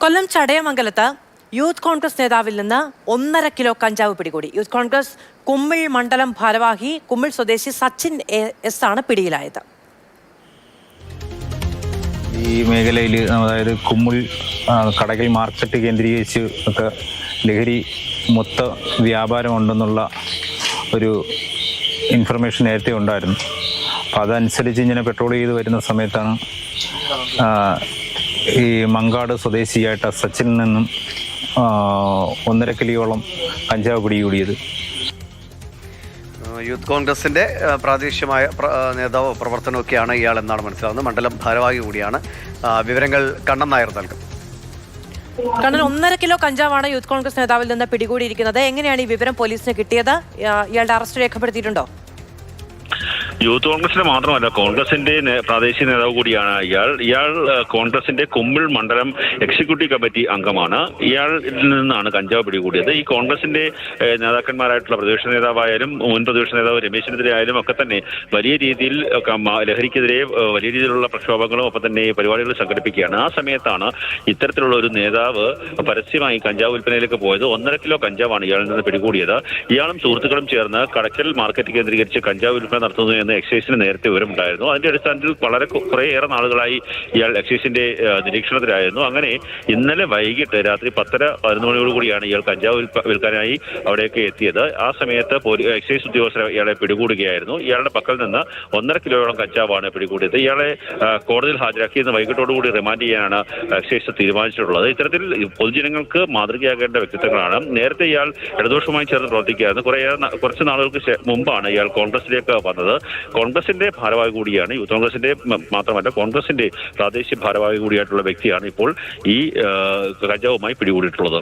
കൊല്ലം ചടയമംഗലത്ത് youth Congress നേതാവിൽ നിന്ന് 1.5 kilo കഞ്ചാവ് പിടികൂടി. യൂത്ത് കോൺഗ്രസ് കുമ്മിൾ മണ്ഡലം ഭാരവാഹി കുമ്മിൾ സ്വദേശി സച്ചിൻ എസ് ആണ് പിടിയിലായത്. ഈ മേഖലയിൽ അതായത് കുമ്മിൾ കടകൽ മാർക്കറ്റ് കേന്ദ്രീകരിച്ച് ഒക്കെ ലഹരി മൊത്ത വ്യാപാരം ഉണ്ടെന്നുള്ള ഒരു ഇൻഫർമേഷൻ നേരത്തെ ഉണ്ടായിരുന്നു. അപ്പം അതനുസരിച്ച് ഇങ്ങനെ പെട്രോൾ ചെയ്ത് വരുന്ന സമയത്താണ് ഈ മങ്കാട് സ്വദേശിയായിട്ട് സച്ചിനിൽ നിന്നും 1.5 കിലോയോളം കഞ്ചാവ് പിടികൂടിയത്. യൂത്ത് കോൺഗ്രസിന്റെ പ്രാദേശികമായ നേതാവ് പ്രവർത്തനമൊക്കെയാണ് ഇയാൾ എന്നാണ് മനസ്സിലാവുന്നത്. മണ്ഡലം ഭാരവാഹി കൂടിയാണ്. വിവരങ്ങൾ കണ്ണൻ നായർ നൽകും. കണ്ണൻ, 1.5 കിലോ കഞ്ചാവാണ് യൂത്ത് കോൺഗ്രസ് നേതാവിൽ നിന്ന് പിടികൂടിയിരിക്കുന്നത്. എങ്ങനെയാണ് ഈ വിവരം പോലീസിന് കിട്ടിയത്? ഇയാളുടെ അറസ്റ്റ് രേഖപ്പെടുത്തിയിട്ടുണ്ടോ? യൂത്ത് കോൺഗ്രസിന്റെ മാത്രമല്ല, കോൺഗ്രസിന്റെ പ്രാദേശിക നേതാവ് കൂടിയാണ് ഇയാൾ കോൺഗ്രസിന്റെ കുമ്മിൾ മണ്ഡലം എക്സിക്യൂട്ടീവ് കമ്മിറ്റി അംഗമാണ്. ഇയാളിൽ നിന്നാണ് കഞ്ചാവ് പിടികൂടിയത്. ഈ കോൺഗ്രസിന്റെ നേതാക്കന്മാരായിട്ടുള്ള പ്രതിപക്ഷ നേതാവായാലും മുൻ പ്രതിപക്ഷ നേതാവ് രമേശിനെതിരെ ആയാലും ഒക്കെ തന്നെ വലിയ രീതിയിൽ ലഹരിക്കെതിരെ വലിയ രീതിയിലുള്ള പ്രക്ഷോഭങ്ങളും ഒപ്പം തന്നെ പരിപാടികൾ സംഘടിപ്പിക്കുകയാണ്. ആ സമയത്താണ് ഇത്തരത്തിലുള്ള ഒരു നേതാവ് പരസ്യമായി കഞ്ചാവ് വിൽപ്പനയിലേക്ക് പോയത്. 1.5 കിലോ കഞ്ചാവാണ് ഇയാളിൽ നിന്ന് പിടികൂടിയത്. ഇയാളും സുഹൃത്തുക്കളും ചേർന്ന് കടക്കൽ മാർക്കറ്റ് കേന്ദ്രീകരിച്ച് കഞ്ചാവ് വിൽപ്പന നടത്തുന്നു എന്ന് എക്സൈസിന് നേരത്തെ വിവരമുണ്ടായിരുന്നു. അതിന്റെ അടിസ്ഥാനത്തിൽ കുറേയേറെ നാളുകളായി ഇയാൾ എക്സൈസിന്റെ നിരീക്ഷണത്തിലായിരുന്നു. അങ്ങനെ ഇന്നലെ വൈകിട്ട് രാത്രി 10:11 മണിയോടുകൂടിയാണ് ഇയാൾ കഞ്ചാവ് വിൽക്കാനായി അവിടേക്ക് എത്തിയത്. ആ സമയത്ത് എക്സൈസ് ഉദ്യോഗസ്ഥർ ഇയാളെ പിടികൂടുകയായിരുന്നു. ഇയാളുടെ പക്കൽ നിന്ന് 1.5 കിലോയോളം കഞ്ചാവാണ് പിടികൂടിയത്. ഇയാളെ കോടതിയിൽ ഹാജരാക്കി ഇന്ന് വൈകിട്ടോടുകൂടി റിമാൻഡ് ചെയ്യാനാണ് എക്സൈസ് തീരുമാനിച്ചിട്ടുള്ളത്. ഇത്തരത്തിൽ പൊതുജനങ്ങൾക്ക് മാതൃകയാകേണ്ട വ്യക്തിത്വങ്ങളാണ്. നേരത്തെ ഇയാൾ ഇടതുപക്ഷവുമായി ചേർന്ന് പ്രവർത്തിക്കുകയായിരുന്നു. കുറച്ച് നാളുകൾക്ക് മുമ്പാണ് ഇയാൾ കോൺഗ്രസിലേക്ക് വന്നത്. കോൺഗ്രസിന്റെ ഭാരവാഹി കൂടിയാണ്. യൂത്ത് കോൺഗ്രസിന്റെ മാത്രമല്ല, കോൺഗ്രസിന്റെ പ്രാദേശിക ഭാരവാഹി കൂടിയായിട്ടുള്ള വ്യക്തിയാണ് ഇപ്പോൾ ഈ കഞ്ചാവുമായി പിടികൂടിയിട്ടുള്ളത്.